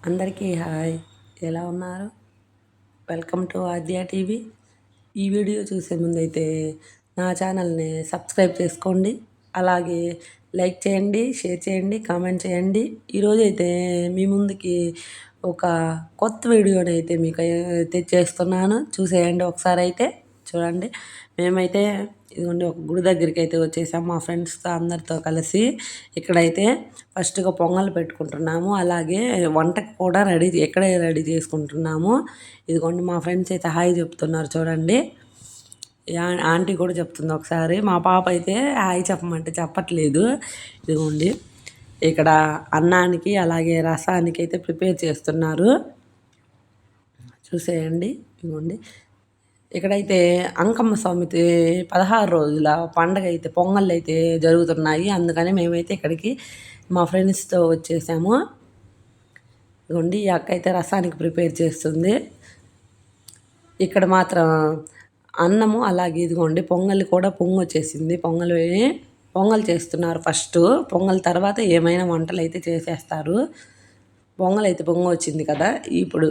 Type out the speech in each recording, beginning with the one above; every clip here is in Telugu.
అందరికీ హాయ్. ఎలా ఉన్నారు? Welcome to Aadya TV. ఈ వీడియో చూసే ముందైతే నా ఛానల్ని సబ్స్క్రైబ్ చేసుకోండి, అలాగే లైక్ చేయండి, షేర్ చేయండి, కామెంట్ చేయండి. ఈరోజైతే మీ ముందుకి ఒక కొత్త వీడియోని అయితే మీకు తెచ్చేస్తున్నాను. చూసేయండి ఒకసారి అయితే చూడండి. మేమైతే ఇదిగోండి ఒక గుడి దగ్గరికి అయితే వచ్చేసాం మా ఫ్రెండ్స్తో అందరితో కలిసి. ఇక్కడైతే ఫస్ట్గా పొంగల్ పెట్టుకుంటున్నాము, అలాగే వంటకు కూడా ఇక్కడే రెడీ చేసుకుంటున్నాము. ఇదిగోండి మా ఫ్రెండ్స్ అయితే హాయ్ చెప్తున్నారు చూడండి. ఆంటీ కూడా చెప్తుంది ఒకసారి. మా పాప అయితే హాయ్ చెప్పమంటే చెప్పట్లేదు. ఇదిగోండి ఇక్కడ అన్నానికి అలాగే రసానికి అయితే ప్రిపేర్ చేస్తున్నారు, చూసేయండి. ఇదిగోండి ఇక్కడైతే అంకమ్మ స్వామి 16 రోజుల పండగ అయితే పొంగళ్ళు అయితే జరుగుతున్నాయి. అందుకని మేమైతే ఇక్కడికి మా ఫ్రెండ్స్తో వచ్చేసాము. ఇదిగోండి ఈ అక్క అయితే రసానికి ప్రిపేర్ చేస్తుంది. ఇక్కడ మాత్రం అన్నము అలాగే ఇదిగోండి పొంగల్ కూడా వచ్చేసింది. పొంగల్ చేస్తున్నారు ఫస్ట్. పొంగల్ తర్వాత ఏమైనా వంటలు అయితే చేసేస్తారు. పొంగల్ అయితే వచ్చింది కదా ఇప్పుడు.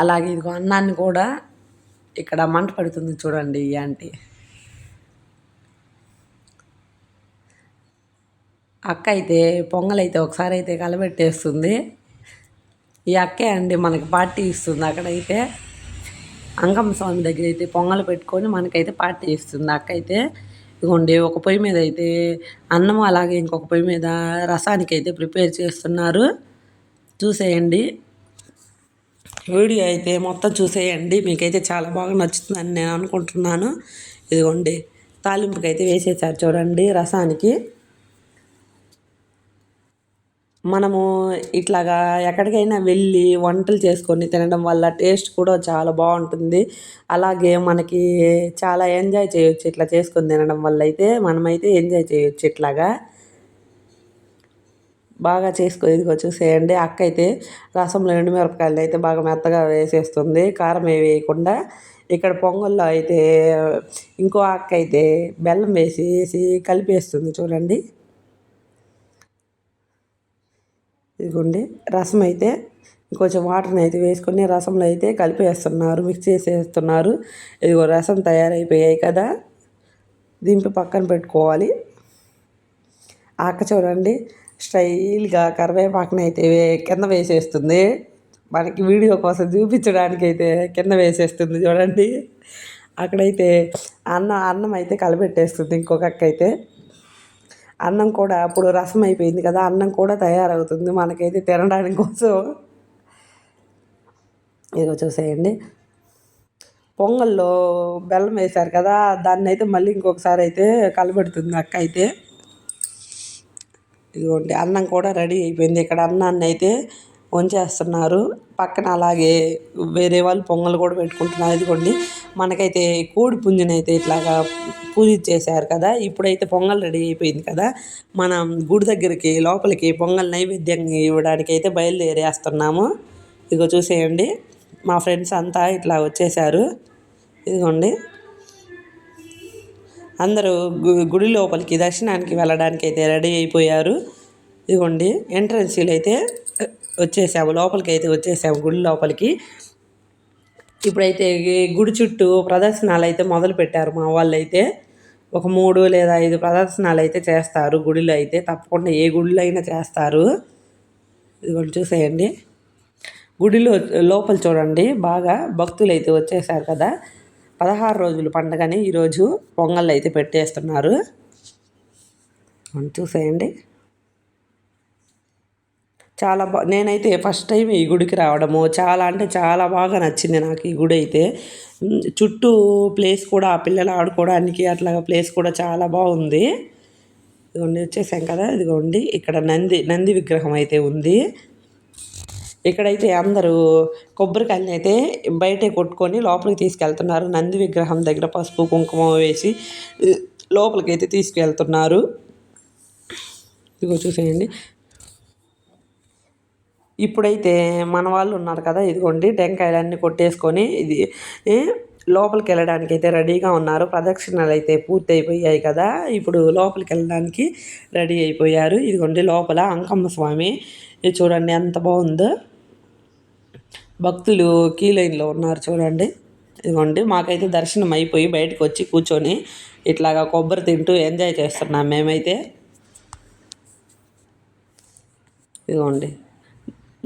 అలాగే ఇదిగో అన్నాన్ని కూడా ఇక్కడ మంట పడుతుంది చూడండి ఈ ఆంటీ. అక్క అయితే పొంగల్ అయితే ఒకసారి అయితే కలబెట్టేస్తుంది. ఈ అక్కే అండి మనకి పార్టీ ఇస్తుంది. అక్కడైతే అంకమ్మ స్వామి దగ్గర అయితే పొంగల్ పెట్టుకొని మనకైతే పార్టీ ఇస్తుంది అక్క అయితే. ఇదిగోండి ఒక పొయ్యి మీద అయితే అన్నము, అలాగే ఇంకొక పొయ్యి మీద రసానికి అయితే ప్రిపేర్ చేస్తున్నారు, చూసేయండి. వీడియో అయితే మొత్తం చూసేయండి, మీకైతే చాలా బాగా నచ్చుతుందని నేను అనుకుంటున్నాను. ఇదిగోండి తాలింపుకి అయితే వేసేసారు చూడండి రసానికి. మనము ఇట్లాగా ఎక్కడికైనా వెళ్ళి వంటలు చేసుకొని తినడం వల్ల టేస్ట్ కూడా చాలా బాగుంటుంది. అలాగే మనకి చాలా ఎంజాయ్ చేయొచ్చు ఇట్లా చేసుకొని తినడం వల్ల. అయితే మనమైతే ఎంజాయ్ చేయొచ్చు ఇట్లాగా బాగా ఇదిగో చూసేయండి. అక్క అయితే రసంలో ఎండుమిరపకాయలు అయితే బాగా మెత్తగా వేసేస్తుంది, కారం ఏ వేయకుండా. ఇక్కడ పొంగల్లో అయితే ఇంకో అక్క అయితే బెల్లం వేసి కలిపేస్తుంది చూడండి. ఇదిగోండి రసం అయితే ఇంకొంచెం వాటర్ని అయితే వేసుకొని రసంలో అయితే కలిపేస్తున్నారు, మిక్స్ చేసేస్తున్నారు. ఇదిగో రసం తయారైపోయాయి కదా, దింపి పక్కన పెట్టుకోవాలి. అక్క చూడండి స్టైల్గా కరివేపాకుని అయితే కింద వేసేస్తుంది. మనకి వీడియో కోసం చూపించడానికి అయితే కింద వేసేస్తుంది చూడండి. అక్కడైతే అన్నం అయితే కలబెట్టేస్తుంది ఇంకొక అక్క అయితే. అన్నం కూడా అప్పుడు రసం అయిపోయింది కదా, అన్నం కూడా తయారవుతుంది మనకైతే తినడానికి కోసం. ఇదిగో చూసేయండి పొంగల్లో బెల్లం వేశారు కదా, దాన్ని అయితే మళ్ళీ ఇంకొకసారి అయితే కలబెడుతుంది అక్క అయితే. ఇదిగోండి అన్నం కూడా రెడీ అయిపోయింది. ఇక్కడ అన్నాన్ని అయితే వంచేస్తున్నారు పక్కన, అలాగే వేరే వాళ్ళు పొంగల్ కూడా పెట్టుకుంటున్నారు. ఇదిగోండి మనకైతే కోడి పుంజుని అయితే ఇట్లాగా పూజ చేశారు కదా, ఇప్పుడైతే పొంగల్ రెడీ అయిపోయింది కదా, మనం గుడి దగ్గరికి లోపలికి పొంగల్ నైవేద్యంగా ఇవ్వడానికి అయితే బయలుదేరేస్తున్నాము. ఇదిగో చూసేయండి మా ఫ్రెండ్స్ అంతా ఇట్లా వచ్చేసారు. ఇదిగోండి అందరూ గుడి లోపలికి దర్శనానికి వెళ్ళడానికి అయితే రెడీ అయిపోయారు. ఇదిగోండి ఎంట్రన్సీలు అయితే వచ్చేసాము, లోపలికి అయితే వచ్చేసాము గుడి లోపలికి. ఇప్పుడైతే గుడి చుట్టూ ప్రదర్శనలు అయితే మొదలు పెట్టారు మా వాళ్ళు అయితే. ఒక 3 లేదా 5 ప్రదర్శనలు అయితే చేస్తారు గుడిలో అయితే, తప్పకుండా ఏ గుడిలో అయినా చేస్తారు. ఇదిగోండి చూసేయండి గుడిలో లోపల చూడండి బాగా భక్తులు అయితే వచ్చేసారు కదా. 16 రోజులు పండగని ఈరోజు పొంగల్ అయితే పెట్టేస్తున్నారు, చూసేయండి. చాలా నేనైతే ఫస్ట్ టైం ఈ గుడికి రావడము చాలా అంటే చాలా బాగా నచ్చింది నాకు ఈ గుడి అయితే. చుట్టూ ప్లేస్ కూడా పిల్లలు ఆడుకోవడానికి అట్లా ప్లేస్ కూడా చాలా బాగుంది. ఇదిగోండి వచ్చేసాం కదా, ఇదిగోండి ఇక్కడ నంది విగ్రహం అయితే ఉంది. ఇక్కడైతే అందరూ కొబ్బరికాయలని అయితే బయటే కొట్టుకొని లోపలికి తీసుకెళ్తున్నారు. నంది విగ్రహం దగ్గర పసుపు కుంకుమ వేసి లోపలికి అయితే తీసుకెళ్తున్నారు. ఇదిగో చూసేయండి ఇప్పుడైతే మన వాళ్ళు ఉన్నారు కదా, ఇదిగోండి టెంకాయలన్నీ కొట్టేసుకొని ఇది లోపలికి వెళ్ళడానికి అయితే రెడీగా ఉన్నారు. ప్రదక్షిణలు అయితే పూర్తి అయిపోయాయి కదా, ఇప్పుడు లోపలికి వెళ్ళడానికి రెడీ అయిపోయారు. ఇదిగోండి లోపల అంకమ్మ స్వామి, ఇది చూడండి ఎంత బాగుందో. భక్తులు క్యూ లైన్లో ఉన్నారు చూడండి. ఇదిగోండి మాకైతే దర్శనం అయిపోయి బయటకు వచ్చి కూర్చొని ఇట్లాగా కొబ్బరి తింటూ ఎంజాయ్ చేస్తున్నాం మేమైతే. ఇదిగోండి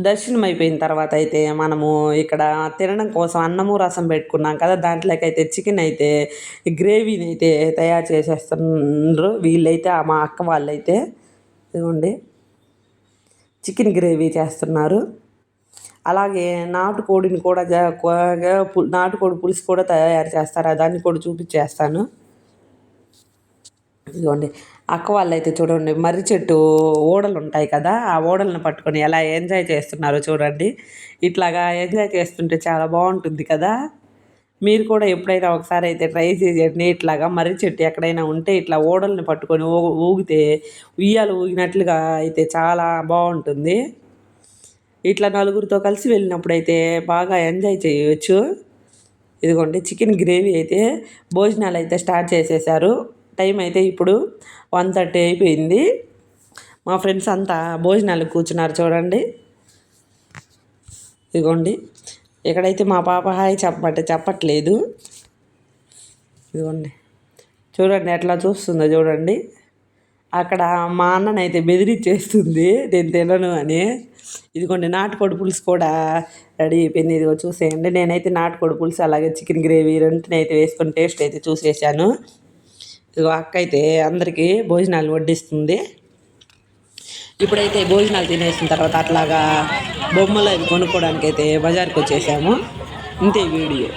దర్శనం అయిపోయిన తర్వాత అయితే మనము ఇక్కడ తినడం కోసం అన్నము రసం పెట్టుకున్నాం కదా, దాంట్లోకి అయితే చికెన్ అయితే గ్రేవీని అయితే తయారు చేసేస్తున్నారు వీళ్ళైతే, మా అక్క వాళ్ళైతే. ఇదిగోండి చికెన్ గ్రేవీ చేస్తున్నారు. అలాగే నాటుకోడిని కూడా నాటుకోడి పులుసు కూడా తయారు చేస్తారు, దాన్ని కూడా చూపించేస్తాను. ఇదిగోండి అక్క వాళ్ళు అయితే చూడండి మర్రి చెట్టు ఓడలు ఉంటాయి కదా, ఆ ఓడలను పట్టుకొని ఎలా ఎంజాయ్ చేస్తున్నారో చూడండి. ఇట్లాగా ఎంజాయ్ చేస్తుంటే చాలా బాగుంటుంది కదా. మీరు కూడా ఎప్పుడైనా ఒకసారి అయితే ట్రై చేయండి. ఇట్లాగా మర్రి చెట్టు ఎక్కడైనా ఉంటే ఇట్లా ఓడల్ని పట్టుకొని ఊగితే ఉయ్యాలు ఊగినట్లుగా అయితే చాలా బాగుంటుంది. ఇట్లా నలుగురితో కలిసి వెళ్ళినప్పుడు అయితే బాగా ఎంజాయ్ చేయవచ్చు. ఇదిగోండి చికెన్ గ్రేవీ అయితే భోజనాలు అయితే స్టార్ట్ చేసేసారు. టైం అయితే ఇప్పుడు 1:30 అయిపోయింది. మా ఫ్రెండ్స్ అంతా భోజనాలకు కూర్చున్నారు చూడండి. ఇదిగోండి ఇక్కడైతే మా పాప హాయ్ చెప్పమంటే చెప్పట్లేదు. ఇదిగోండి చూడండి ఎట్లా చూస్తుందో చూడండి. అక్కడ మా అన్ననైతే బెదిరించేస్తుంది నేను తినను అని. ఇదిగోండి నాటుకోడి పులుసు కూడా రెడీ అయిపోయింది. ఇదిగో చూసేయండి. నేనైతే నాటుకోడి పులుసు అలాగే చికెన్ గ్రేవీ రెండింటిని అయితే వేసుకొని టేస్ట్ అయితే చూసేసాను. ఇదిగో అక్క అయితే అందరికీ భోజనాలు వడ్డిస్తుంది. ఇప్పుడైతే భోజనాలు తినేసిన తర్వాత అట్లాగా బొమ్మలు అవి కొనుక్కోవడానికి అయితే బజార్కి వచ్చేసాము. ఇంతే వీడియో.